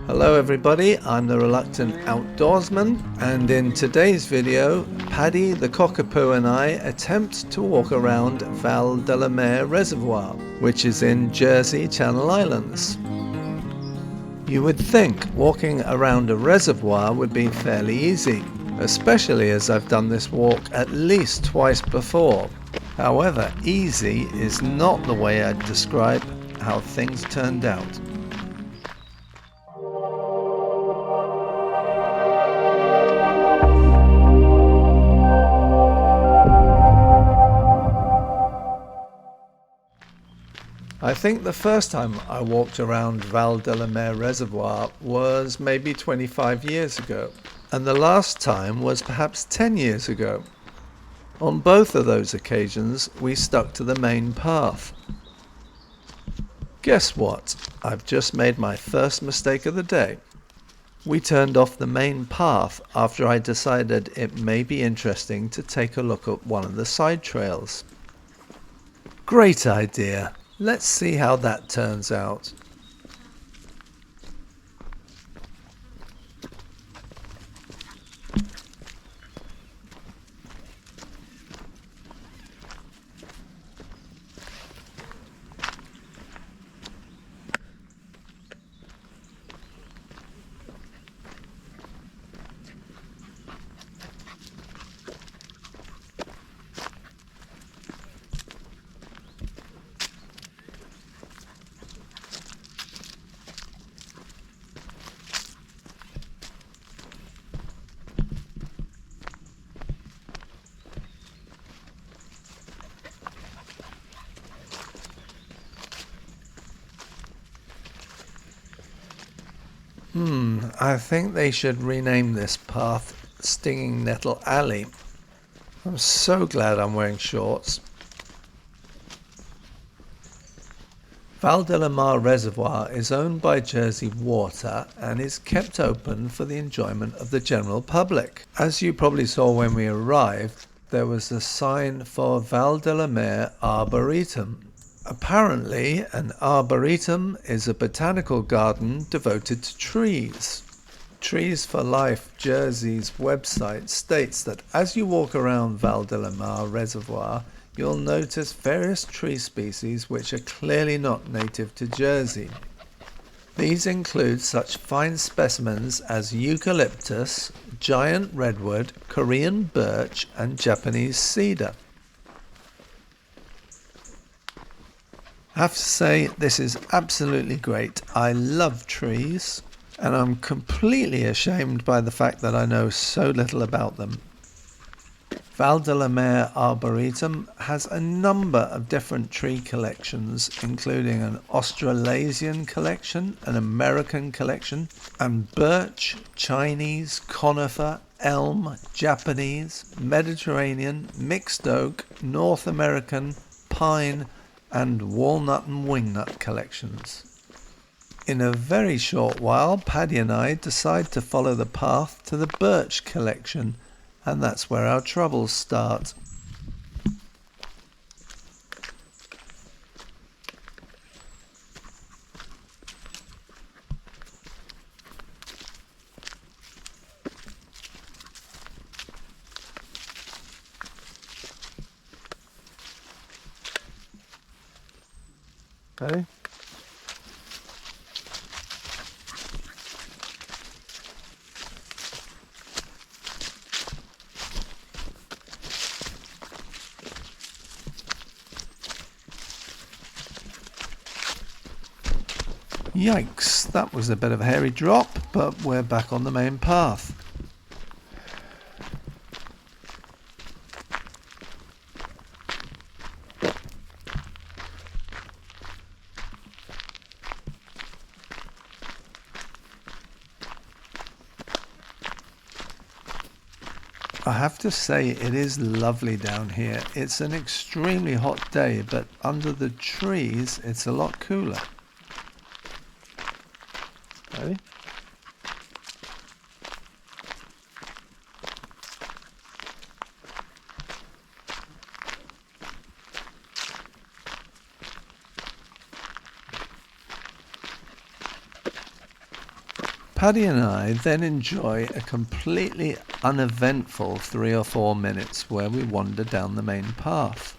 Hello everybody, I'm the Reluctant Outdoorsman, and in today's video, Paddy the cockapoo and I attempt to walk around Val de la Mare Reservoir, which is in Jersey Channel Islands. You would think walking around a reservoir would be fairly easy, especially as I've done this walk at least twice before. However, easy is not the way I'd describe how things turned out. I think the first time I walked around Val de la Mare Reservoir was maybe 25 years ago, and the last time was perhaps 10 years ago. On both of those occasions, we stuck to the main path. Guess what? I've just made my first mistake of the day. We turned off the main path after I decided it may be interesting to take a look at one of the side trails. Great idea! Let's see how that turns out. I think they should rename this path Stinging Nettle Alley. I'm so glad I'm wearing shorts. Val de la Mare Reservoir is owned by Jersey Water and is kept open for the enjoyment of the general public. As you probably saw when we arrived, there was a sign for Val de la Mare Arboretum. Apparently, an arboretum is a botanical garden devoted to trees. Trees for Life Jersey's website states that as you walk around Val de la Mare Reservoir, you'll notice various tree species which are clearly not native to Jersey. These include such fine specimens as eucalyptus, giant redwood, Korean birch, and Japanese cedar. I have to say, this is absolutely great. I love trees, and I'm completely ashamed by the fact that I know so little about them. Val de la Mare Arboretum has a number of different tree collections, including an Australasian collection, an American collection, and birch, Chinese, conifer, elm, Japanese, Mediterranean, mixed oak, North American, pine, and walnut and wingnut collections. In a very short while, Paddy and I decide to follow the path to the birch collection, and that's where our troubles start. Paddy? Yikes, that was a bit of a hairy drop, but we're back on the main path. I have to say it is lovely down here. It's an extremely hot day, but under the trees it's a lot cooler. Ready? Paddy and I then enjoy a completely uneventful 3 or 4 minutes where we wander down the main path.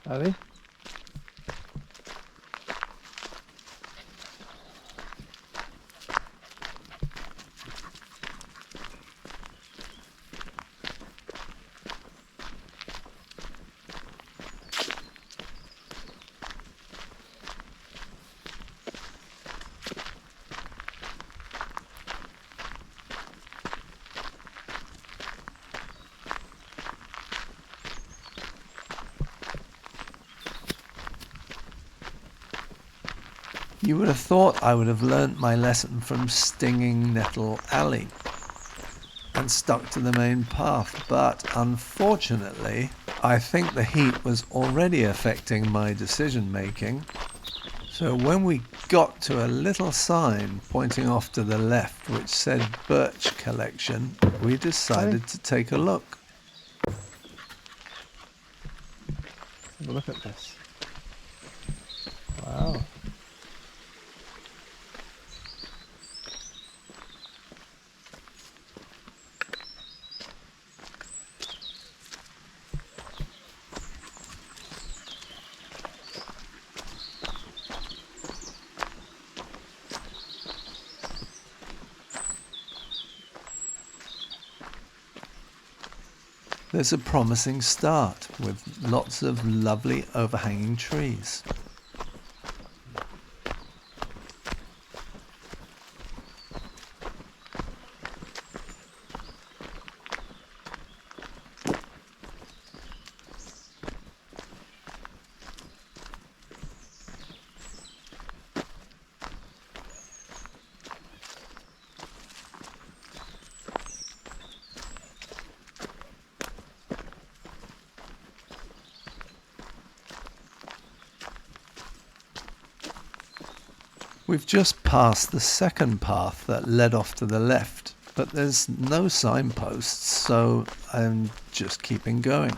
Paddy? You would have thought I would have learnt my lesson from Stinging Nettle Alley and stuck to the main path, but unfortunately, I think the heat was already affecting my decision making. So when we got to a little sign pointing off to the left which said Birch Collection, we decided to take a look. Have a look at this. Wow. There's a promising start with lots of lovely overhanging trees. We've just passed the second path that led off to the left, but there's no signposts, so I'm just keeping going.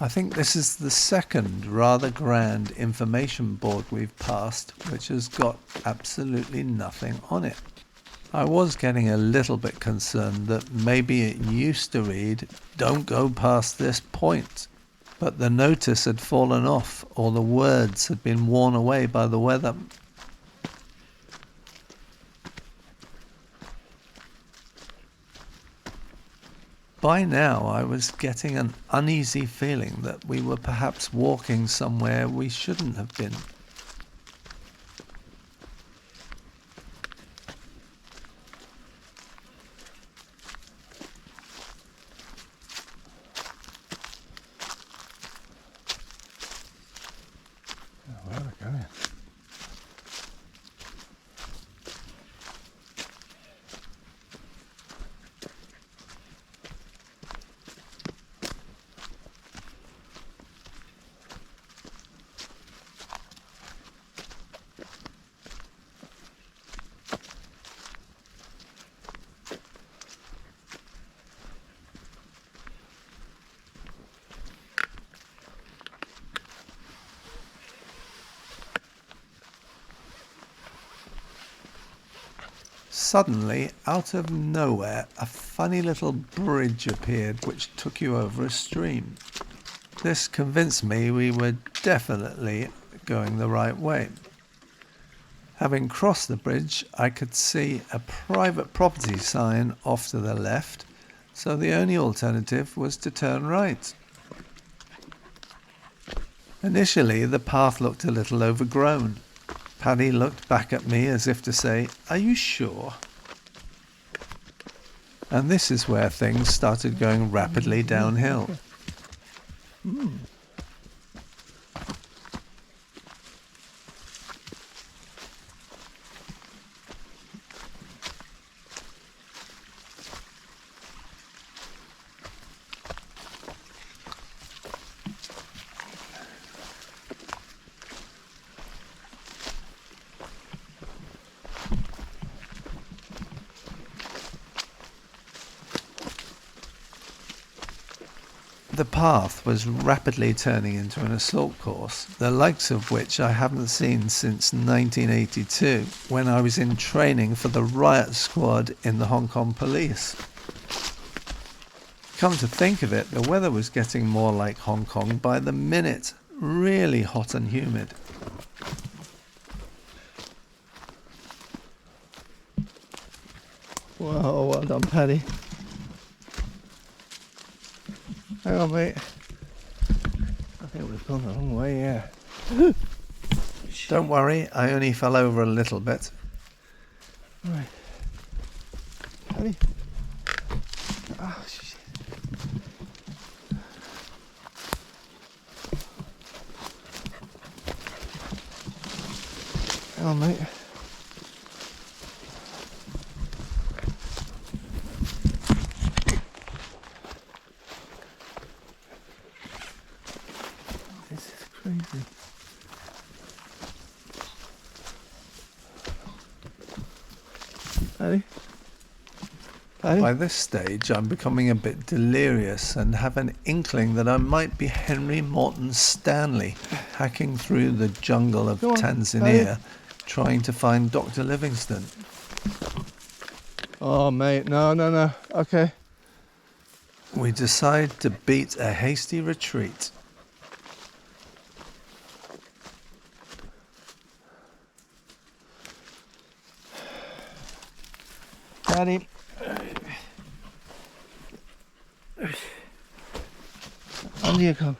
I think this is the second rather grand information board we've passed, which has got absolutely nothing on it. I was getting a little bit concerned that maybe it used to read, "Don't go past this point," but the notice had fallen off or the words had been worn away by the weather. By now I was getting an uneasy feeling that we were perhaps walking somewhere we shouldn't have been. Where are we going? Suddenly, out of nowhere, a funny little bridge appeared which took you over a stream. This convinced me we were definitely going the right way. Having crossed the bridge, I could see a private property sign off to the left, so the only alternative was to turn right. Initially, the path looked a little overgrown. Paddy looked back at me as if to say, "Are you sure?" And this is where things started going rapidly downhill. The path was rapidly turning into an assault course, the likes of which I haven't seen since 1982, when I was in training for the riot squad in the Hong Kong police. Come to think of it, the weather was getting more like Hong Kong by the minute, really hot and humid. Whoa, well done, Paddy. Hang on, mate. I think we've gone the wrong way, yeah. Don't worry, I only fell over a little bit. Right. Paddy. Oh, shit. Hang on, mate. This is crazy. Paddy? Paddy? By this stage, I'm becoming a bit delirious and have an inkling that I might be Henry Morton Stanley hacking through the jungle of Go on, Tanzania trying to find Dr. Livingstone. Oh, mate, no. Okay. We decide to beat a hasty retreat. Paddy. Under you come.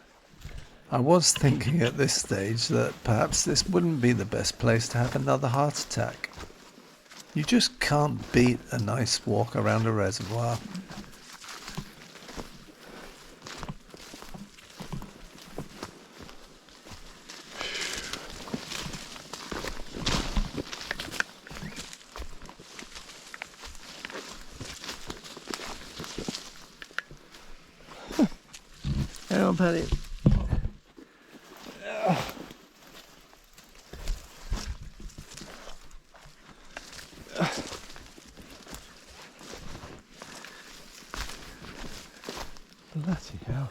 I was thinking at this stage that perhaps this wouldn't be the best place to have another heart attack. You just can't beat a nice walk around a reservoir. Hang on, Paddy. Bloody hell.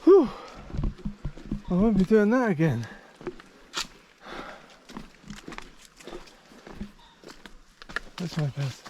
Whew. I won't be doing that again. That's my best.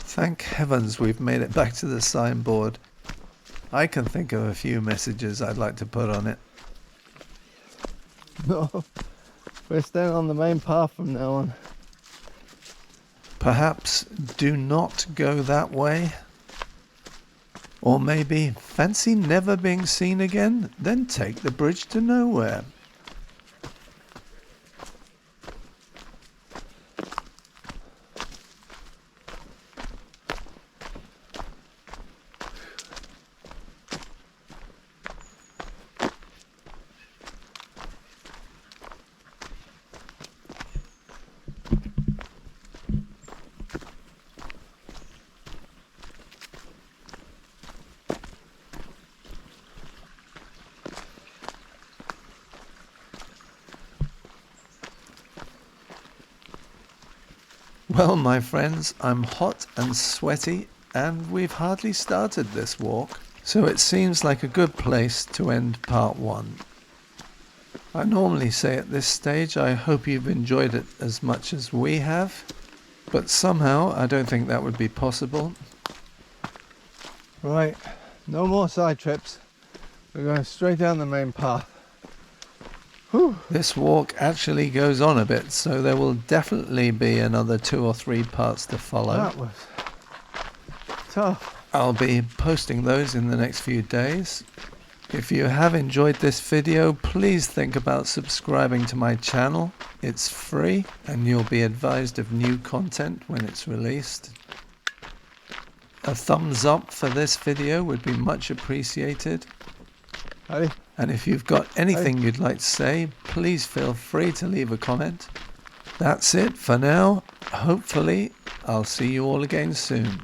Thank heavens we've made it back to the signboard. I can think of a few messages I'd like to put on it. No, we're staying on the main path from now on. Perhaps do not go that way. Or maybe fancy never being seen again, then take the bridge to nowhere. Well, my friends, I'm hot and sweaty, and we've hardly started this walk, so it seems like a good place to end part one. I normally say at this stage, I hope you've enjoyed it as much as we have, but somehow I don't think that would be possible. Right, no more side trips. We're going straight down the main path. Whew. This walk actually goes on a bit, so there will definitely be another 2 or 3 parts to follow. That was tough. I'll be posting those in the next few days. If you have enjoyed this video, please think about subscribing to my channel. It's free and you'll be advised of new content when it's released. A thumbs up for this video would be much appreciated. Paddy? And if you've got anything you'd like to say, please feel free to leave a comment. That's it for now. Hopefully, I'll see you all again soon.